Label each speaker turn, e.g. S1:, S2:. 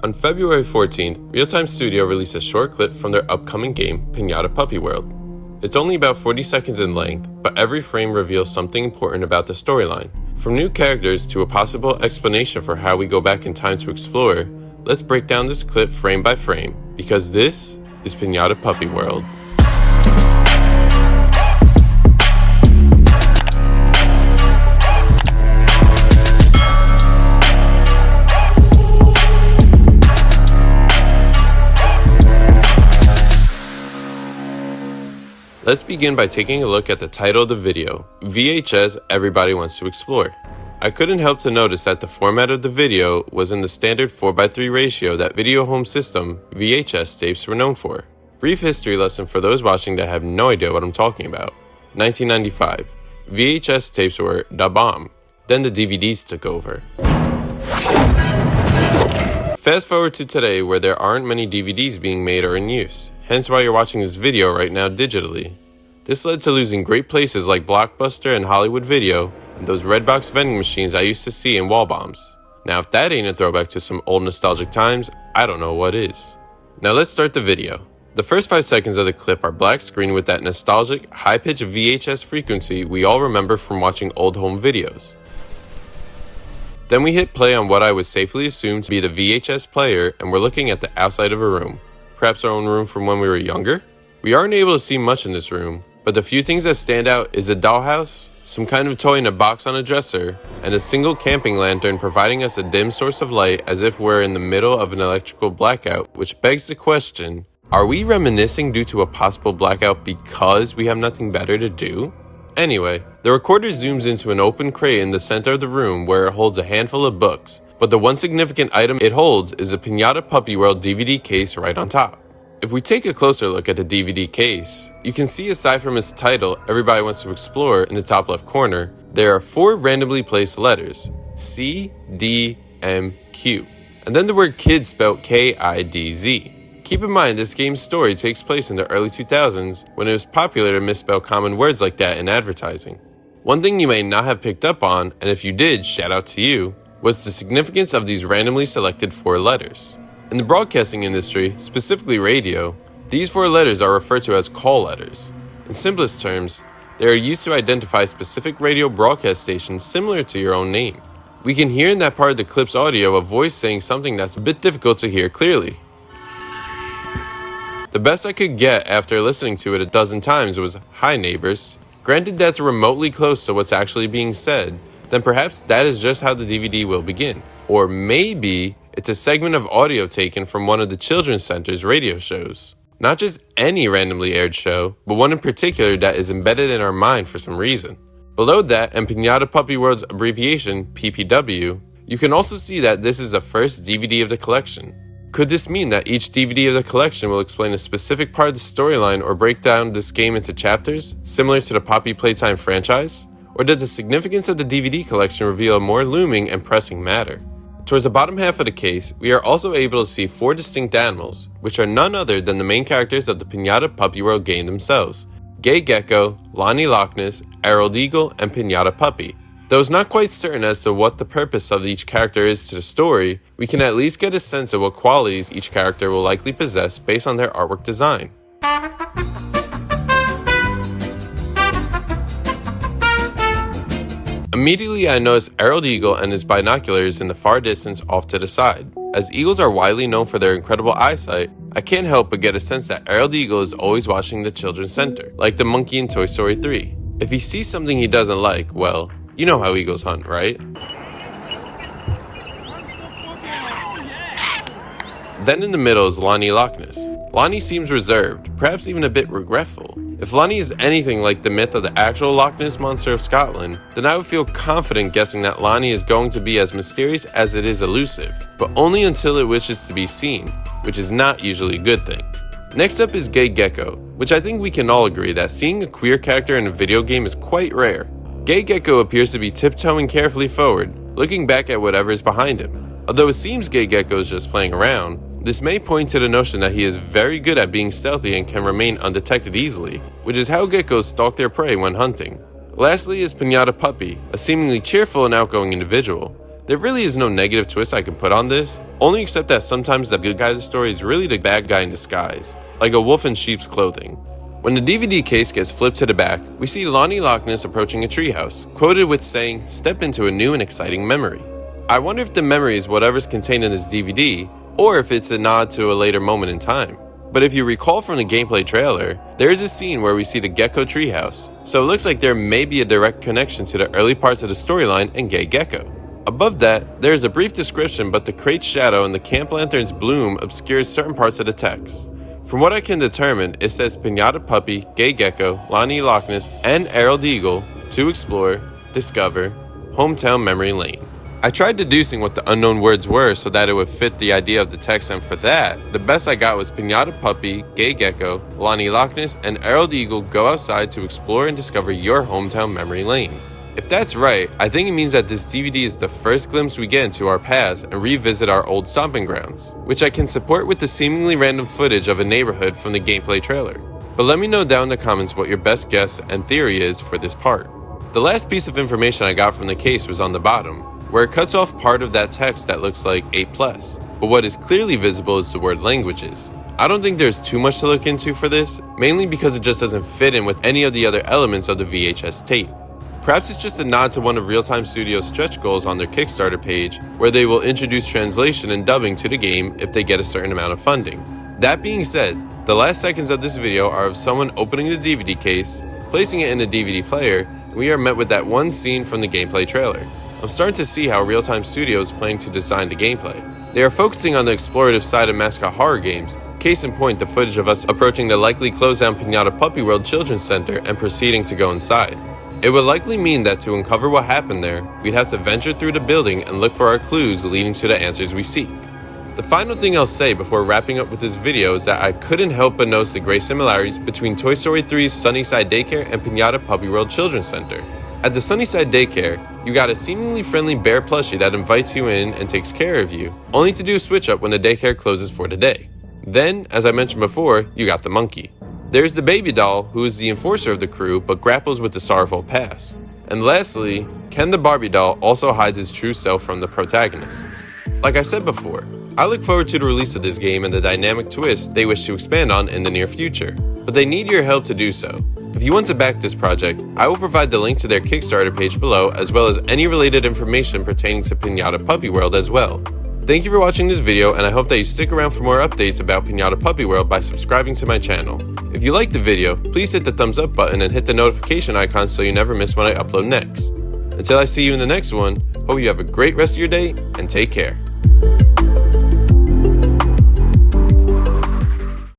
S1: On February 14th, Real-Time Studio released a short clip from their upcoming game, Piñata Puppy World. It's only about 40 seconds in length, but every frame reveals something important about the storyline. From new characters to a possible explanation for how we go back in time to explore, let's break down this clip frame by frame, because this is Piñata Puppy World. Let's begin by taking a look at the title of the video, VHS Everybody Wants to Explore. I couldn't help to notice that the format of the video was in the standard 4:3 ratio that video home system VHS tapes were known for. Brief history lesson for those watching that have no idea what I'm talking about. 1995, VHS tapes were da bomb. Then the DVDs took over. Fast forward to today where there aren't many DVDs being made or in use, hence why you're watching this video right now digitally. This led to losing great places like Blockbuster and Hollywood Video and those Redbox vending machines I used to see in wall bombs. Now if that ain't a throwback to some old nostalgic times, I don't know what is. Now let's start the video. The first 5 seconds of the clip are black screen with that nostalgic, high-pitched VHS frequency we all remember from watching old home videos. Then we hit play on what I would safely assume to be the VHS player, and we're looking at the outside of a room. Perhaps our own room from when we were younger? We aren't able to see much in this room, but the few things that stand out is a dollhouse, some kind of toy in a box on a dresser, and a single camping lantern providing us a dim source of light as if we're in the middle of an electrical blackout, which begs the question, are we reminiscing due to a possible blackout because we have nothing better to do? Anyway, the recorder zooms into an open crate in the center of the room where it holds a handful of books, but the one significant item it holds is a Piñata Puppy World DVD case right on top. If we take a closer look at the DVD case, you can see aside from its title, Everybody Wants to Explore, in the top left corner, there are 4 randomly placed letters, C, D, M, Q, and then the word kid spelled K-I-D-Z. Keep in mind this game's story takes place in the early 2000s when it was popular to misspell common words like that in advertising. One thing you may not have picked up on, and if you did, shout out to you, was the significance of these randomly selected 4 letters. In the broadcasting industry, specifically radio, these 4 letters are referred to as call letters. In simplest terms, they are used to identify specific radio broadcast stations similar to your own name. We can hear in that part of the clip's audio a voice saying something that's a bit difficult to hear clearly. The best I could get after listening to it a dozen times was, "Hi neighbors." Granted that's remotely close to what's actually being said, then perhaps that is just how the DVD will begin. Or maybe it's a segment of audio taken from one of the Children's Center's radio shows. Not just any randomly aired show, but one in particular that is embedded in our mind for some reason. Below that, and Piñata Puppy World's abbreviation, PPW, you can also see that this is the first DVD of the collection. Could this mean that each DVD of the collection will explain a specific part of the storyline or break down this game into chapters, similar to the Poppy Playtime franchise? Or does the significance of the DVD collection reveal a more looming and pressing matter? Towards the bottom half of the case, we are also able to see 4 distinct animals, which are none other than the main characters of the Piñata Puppy World game themselves: Gay Gecko, Lonnie Loch Ness, Harold Eagle, and Piñata Puppy. Though it's not quite certain as to what the purpose of each character is to the story, we can at least get a sense of what qualities each character will likely possess based on their artwork design. Immediately I noticed Harold Eagle and his binoculars in the far distance off to the side. As eagles are widely known for their incredible eyesight, I can't help but get a sense that Harold Eagle is always watching the Children's Center, like the monkey in Toy Story 3. If he sees something he doesn't like, well, you know how eagles hunt, right? Then in the middle is Lonnie Loch Ness. Lonnie seems reserved, perhaps even a bit regretful. If Lonnie is anything like the myth of the actual Loch Ness Monster of Scotland, then I would feel confident guessing that Lonnie is going to be as mysterious as it is elusive, but only until it wishes to be seen, which is not usually a good thing. Next up is Gay Gecko, which I think we can all agree that seeing a queer character in a video game is quite rare. Gay Gecko appears to be tiptoeing carefully forward, looking back at whatever is behind him. Although it seems Gay Gecko is just playing around, this may point to the notion that he is very good at being stealthy and can remain undetected easily, which is how geckos stalk their prey when hunting. Lastly is Piñata Puppy, a seemingly cheerful and outgoing individual. There really is no negative twist I can put on this, only except that sometimes the good guy of the story is really the bad guy in disguise, like a wolf in sheep's clothing. When the DVD case gets flipped to the back, we see Lonnie Loch Ness approaching a treehouse, quoted with saying, "Step into a new and exciting memory." I wonder if the memory is whatever's contained in this DVD, or if it's a nod to a later moment in time. But if you recall from the gameplay trailer, there is a scene where we see the Gecko treehouse, so it looks like there may be a direct connection to the early parts of the storyline and Gay Gecko. Above that, there is a brief description, but the crate's shadow and the camp lantern's bloom obscures certain parts of the text. From what I can determine, it says Piñata Puppy, Gay Gecko, Lonnie Loch Ness, and Emerald Eagle to explore, discover, Hometown Memory Lane. I tried deducing what the unknown words were so that it would fit the idea of the text, and for that, the best I got was Piñata Puppy, Gay Gecko, Lonnie Loch Ness, and Emerald Eagle go outside to explore and discover your hometown memory lane. If that's right, I think it means that this DVD is the first glimpse we get into our past and revisit our old stomping grounds, which I can support with the seemingly random footage of a neighborhood from the gameplay trailer. But let me know down in the comments what your best guess and theory is for this part. The last piece of information I got from the case was on the bottom, where it cuts off part of that text that looks like 8+, but what is clearly visible is the word languages. I don't think there's too much to look into for this, mainly because it just doesn't fit in with any of the other elements of the VHS tape. Perhaps it's just a nod to one of Real-Time Studios' stretch goals on their Kickstarter page, where they will introduce translation and dubbing to the game if they get a certain amount of funding. That being said, the last seconds of this video are of someone opening the DVD case, placing it in a DVD player, and we are met with that one scene from the gameplay trailer. I'm starting to see how Real-Time Studios is planning to design the gameplay. They are focusing on the explorative side of mascot horror games, case in point the footage of us approaching the likely closed down Piñata Puppy World Children's Center and proceeding to go inside. It would likely mean that to uncover what happened there, we'd have to venture through the building and look for our clues leading to the answers we seek. The final thing I'll say before wrapping up with this video is that I couldn't help but notice the great similarities between Toy Story 3's Sunnyside Daycare and Piñata Puppy World Children's Center. At the Sunnyside Daycare, you got a seemingly friendly bear plushie that invites you in and takes care of you, only to do a switch up when the daycare closes for the day. Then, as I mentioned before, you got the monkey. There's the baby doll, who is the enforcer of the crew but grapples with the sorrowful past. And lastly, Ken the Barbie doll also hides his true self from the protagonists. Like I said before, I look forward to the release of this game and the dynamic twist they wish to expand on in the near future, but they need your help to do so. If you want to back this project, I will provide the link to their Kickstarter page below, as well as any related information pertaining to Piñata Puppy World as well. Thank you for watching this video, and I hope that you stick around for more updates about Piñata Puppy World by subscribing to my channel. If you liked the video, please hit the thumbs up button and hit the notification icon so you never miss when I upload next. Until I see you in the next one, hope you have a great rest of your day, and take care.